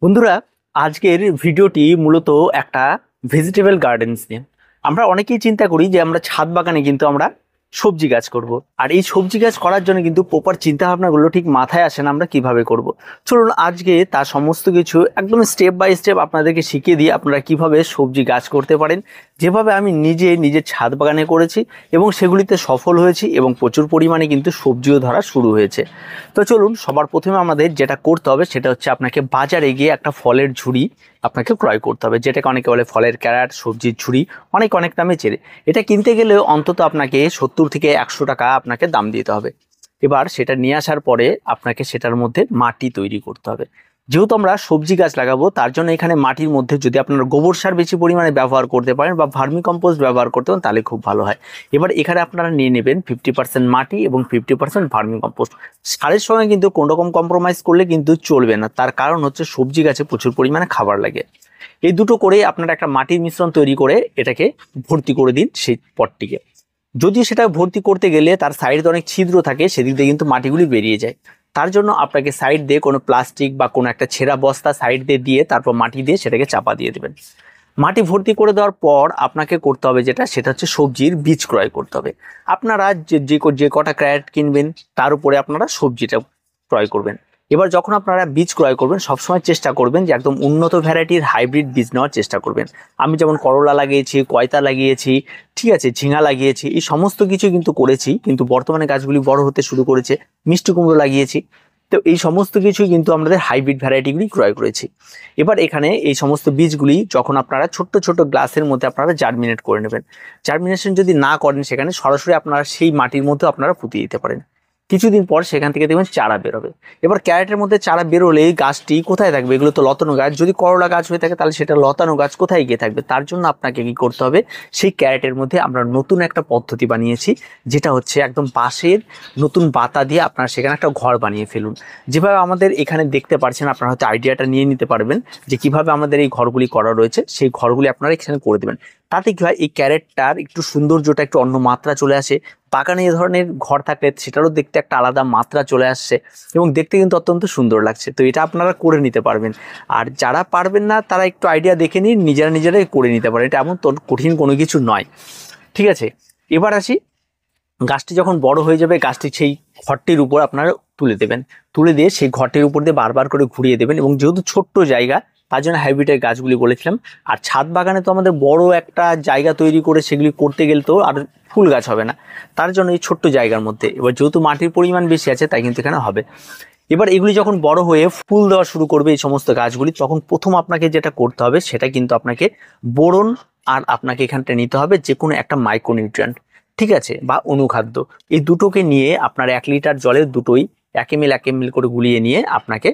বন্ধুরা, আজকের ভিডিওটি মূলত একটা ভেজিটেবল গার্ডেন্স নিয়ে। আমরা অনেকেই চিন্তা করি যে আমরা ছাদ বাগানে কিন্তু আমরা সবজি গাছ করব, আর এই সবজি গাছ করার জন্য কিন্তু প্রপার চিন্তা ভাবনাগুলো ঠিক মাথায় আসে না আমরা কিভাবে করব। চলুন আজকে তার সমস্ত কিছু একদম স্টেপ বাই স্টেপ আপনাদেরকে শিখিয়ে দিয়ে আপনারা কিভাবে সবজি গাছ করতে পারেন, যেভাবে আমি নিজের ছাদ বাগানে করেছি এবং সেগুলিতে সফল হয়েছি এবং প্রচুর পরিমাণে কিন্তু সবজিও ধরা শুরু হয়েছে। তো চলুন সবার প্রথমে আমাদের যেটা করতে হবে সেটা হচ্ছে আপনাকে বাজারে গিয়ে একটা ফলের ঝুড়ি আপনাকে ক্রয় করতে হবে, যেটাকে অনেকে বলে ফলের ক্যারেট, সবজির ঝুড়ি, অনেক নামে চেনে। এটা কিনতে গেলে অন্তত আপনাকে 70 থেকে 100 টাকা আপনাকে দাম দিতে হবে। এবার সেটা নিয়ে আসার পরে আপনাকে সেটার মধ্যে মাটি তৈরি করতে হবে। যেহেতু আমরা সবজি গাছ লাগাবো তার জন্য এখানে মাটির মধ্যে যদি আপনারা গোবর সার বেশি পরিমাণে ব্যবহার করতে পারেন বা ভার্মি কম্পোস্ট ব্যবহার করতে পারেন তাহলে খুব ভালো হয়। এবার এখানে আপনারা নিয়ে নেবেন 50% মাটি এবং 50% ভার্মি কম্পোস্ট। সারের সঙ্গে কিন্তু কোনো রকম কম্প্রোমাইজ করলে কিন্তু চলবে না, তার কারণ হচ্ছে সবজি গাছে প্রচুর পরিমাণে খাবার লাগে। এই দুটো করে আপনারা একটা মাটির মিশ্রণ তৈরি করে এটাকে ভর্তি করে দিন সেই পটটিকে। যদি সেটা ভর্তি করতে গেলে তার সাইডে অনেক ছিদ্র থাকে, সেদিক দিয়ে কিন্তু মাটিগুলি বেরিয়ে যায়। তার জন্য আপনাকে সাইড দিয়ে কোনো প্লাস্টিক বা কোনো একটা ছেঁড়া বস্তা সাইড দিয়ে তারপর মাটি দিয়ে সেটাকে চাপা দিয়ে দেবেন। মাটি ভর্তি করে দেওয়ার পর আপনাকে করতে হবে সেটা হচ্ছে সবজির বীজ ক্রয় করতে হবে। আপনারা যে কটা ক্যারেট কিনবেন তার উপরে আপনারা সবজিটা ক্রয় করবেন। এবার যখন আপনারা বীজ ক্রয় করবেন সবসময় চেষ্টা করবেন যে একদম উন্নত ভ্যারাইটির হাইব্রিড বীজ নেওয়ার চেষ্টা করবেন। আমি যেমন করলা লাগিয়েছি, কয়তা লাগিয়েছি, ঠিক আছে, ঝিঙা লাগিয়েছি, এই সমস্ত কিছু কিন্তু করেছি, কিন্তু বর্তমানে গাছগুলি বড় হতে শুরু করেছে। মিষ্টি কুমড়ো লাগিয়েছি। তো এই সমস্ত কিছুই কিন্তু আমাদের হাইব্রিড ভ্যারাইটিগুলি ক্রয় করেছি। এবার এখানে এই সমস্ত বীজগুলি যখন আপনারা ছোট্ট গ্লাসের মধ্যে আপনারা জার্মিনেট করে নেবেন। জার্মিনেশন যদি না করেন সেখানে সরাসরি আপনারা সেই মাটির মধ্যে আপনারা পুঁতে দিতে পারেন। কিছুদিন পর সেখান থেকে দেখবেন চারা বেরোবে। এবার ক্যারেটের মধ্যে চারা বেরোলে এই গাছটি কোথায় থাকবে? এগুলো তো লতানো গাছ। যদি করলা গাছ হয়ে থাকে তাহলে সেটা লতানো গাছ কোথায় গিয়ে থাকবে? তার জন্য আপনাকে কি করতে হবে, সেই ক্যারেটের মধ্যে আমরা নতুন একটা পদ্ধতি বানিয়েছি, যেটা হচ্ছে একদম বাঁশের নতুন বাতা দিয়ে আপনারা সেখানে একটা ঘর বানিয়ে ফেলুন। যেভাবে আমাদের এখানে দেখতে পাচ্ছেন, আপনারা হয়তো আইডিয়াটা নিয়ে নিতে পারবেন যে কিভাবে আমাদের এই ঘরগুলি করা রয়েছে। সেই ঘরগুলি আপনারা এখানে করে দেবেন। তাতে কি হয়, এই ক্যারেটটার একটু সৌন্দর্যটা একটু অন্য মাত্রা চলে আসে। বাগানে এ ধরনের ঘর থাকলে সেটারও দেখতে একটা আলাদা মাত্রা চলে আসছে এবং দেখতে কিন্তু অত্যন্ত সুন্দর লাগছে। তো এটা আপনারা করে নিতে পারবেন। আর যারা পারবেন না তারা একটু আইডিয়া দেখে নিন, নিজেরাই করে নিতে পারেন। এটা এমন কঠিন কোনো কিছু নয়, ঠিক আছে। এবার আসি, গাছটি যখন বড় হয়ে যাবে গাছটি সেই ঘরটির উপর আপনারা তুলে দেবেন। তুলে দিয়ে সেই ঘরটির উপর দিয়ে বারবার করে ঘুরিয়ে দেবেন। এবং যেহেতু ছোট্ট জায়গা তার জন্য হাইব্রিডের গাছগুলি বলেছিলাম। আর ছাদ বাগানে তো আমাদের বড় একটা জায়গা তৈরি করে সেগুলি করতে গেলে তো আর ফুল গাছ হবে না, তার জন্য এই ছোট্ট জায়গার মধ্যে। এবার যেহেতু মাটির পরিমাণ বেশি আছে তাই কিন্তু এখানে হবে। এবার এগুলি যখন বড় হয়ে ফুল দেওয়া শুরু করবে এই সমস্ত গাছগুলি, তখন প্রথম আপনাকে যেটা করতে হবে সেটা কিন্তু আপনাকে বোরন, আর আপনাকে এখানটা নিতে হবে যে কোনো একটা মাইক্রোনিউট্রিয়েন্ট, ঠিক আছে, বা অনুখাদ্য। এই দুটোকে নিয়ে আপনার 1 লিটার জলে দুটোই 1 ml করে গুলিয়ে নিয়ে আপনাকে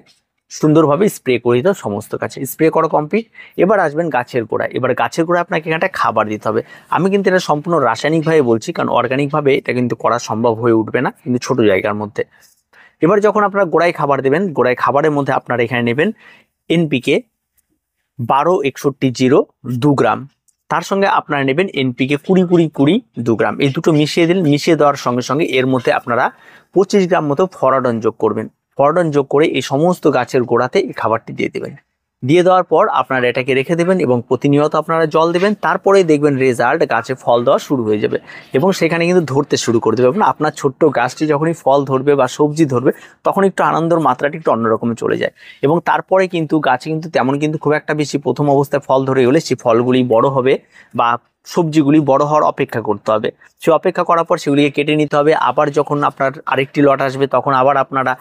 সুন্দরভাবে স্প্রে করে দিতে হবে সমস্ত গাছে। স্প্রে করা কমপ্লিট। এবার আসবেন গাছের গোড়ায়। এবার গাছের গোড়ায় আপনাকে এখানটা খাবার দিতে হবে। আমি কিন্তু এটা সম্পূর্ণ রাসায়নিকভাবে বলছি, কারণ অর্গানিকভাবে এটা কিন্তু করা সম্ভব হয়ে উঠবে না কিন্তু ছোট জায়গার মধ্যে। এবার যখন আপনারা গোড়ায় খাবার দেবেন, গোড়ায় খাবারের মধ্যে আপনারা এখানে নেবেন এনপিকে 12-61-0 2 গ্রাম। তার সঙ্গে আপনারা নেবেন এনপিকে 20-20-20 2 গ্রাম। এই দুটো মিশিয়ে দিন। মিশিয়ে দেওয়ার সঙ্গে সঙ্গে এর মধ্যে আপনারা 25 গ্রাম মতো ফরাডন যোগ করবেন। ফরাডন যোগ করে এই সমস্ত গাছের গোড়াতে এই খাবারটি দিয়ে দেবেন। দিয়ে দেওয়ার পর আপনারা এটাকে রেখে দেবেন এবং প্রতিনিয়ত আপনারা জল দেবেন। তারপরে দেখবেন রেজাল্ট, গাছে ফল দেওয়া শুরু হয়ে যাবে এবং সেখানে কিন্তু ধরতে শুরু করে দেবে। আপনার ছোট্ট গাছটি যখনই ফল ধরবে বা সবজি ধরবে তখন একটু আনন্দের মাত্রাটি একটু অন্যরকমে চলে যায়। এবং তারপরে কিন্তু গাছে কিন্তু তেমন কিন্তু খুব একটা বেশি প্রথম অবস্থায় ফল ধরে গেলে সেই ফলগুলি বড় হবে বা সবজিগুলি বড় হওয়ার অপেক্ষা করতে হবে। সে অপেক্ষা করার পর সেগুলিকে কেটে নিতে হবে। আবার যখন আপনার আরেকটি লট আসবে তখন আবার আপনারা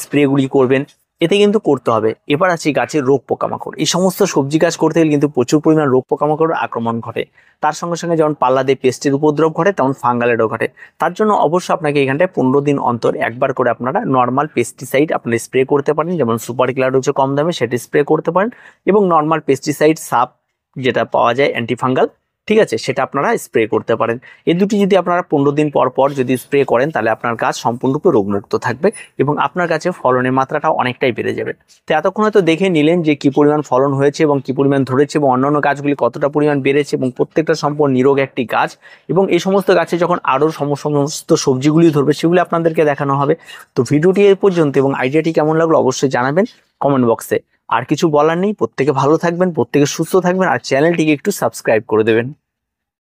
স্প্রেগুলি করবেন। এতে কিন্তু করতে হবে। এবার আছে গাছের রোগ পোকামাকড়। এই সমস্ত সবজি গাছ করতে গেলে কিন্তু প্রচুর পরিমাণ রোগ পোকামাকড় আক্রমণ ঘটে। তার সঙ্গে সঙ্গে যেমন পাল্লা দিয়ে পেস্টের উপদ্রব ঘটে তেমন ফাঙ্গালেরও ঘটে। তার জন্য অবশ্যই আপনাকে এখানটায় 15 দিন অন্তর একবার করে আপনারা নর্মাল পেস্টিসাইড আপনারা স্প্রে করতে পারেন। যেমন সুপার কিলার হচ্ছে কম দামে, সেটি স্প্রে করতে পারেন। এবং নর্মাল পেস্টিসাইড সাপ যেটা পাওয়া যায় অ্যান্টিফাঙ্গাল, ঠিক আছে, সেটা আপনারা স্প্রে করতে পারেন। এই দুটি যদি আপনারা 15 দিন পর যদি স্প্রে করেন তাহলে আপনার গাছ সম্পূর্ণরূপে রোগমুক্ত থাকবে এবং আপনার গাছে ফলনের মাত্রাটা অনেকটাই বেড়ে যাবে। তো এতক্ষণ হয়তো দেখে নিলেন যে কি পরিমাণ ফলন হয়েছে এবং কি পরিমাণ ধরেছে এবং অন্যান্য গাছগুলি কতটা পরিমাণ বেড়েছে এবং প্রত্যেকটা সম্পূর্ণ নিরোগ একটি গাছ। এবং এই সমস্ত গাছে যখন আরও সমস্ত সবজিগুলি ধরবে সেগুলি আপনাদেরকে দেখানো হবে। তো ভিডিওটি এই পর্যন্ত এবং আইডিয়াটি কেমন লাগলো অবশ্যই জানাবেন কমেন্ট বক্সে। আর কিছু বলার নেই, প্রত্যেকে ভালো থাকবেন, প্রত্যেকে সুস্থ থাকবেন, আর চ্যানেলটিকে একটু সাবস্ক্রাইব করে দেবেন।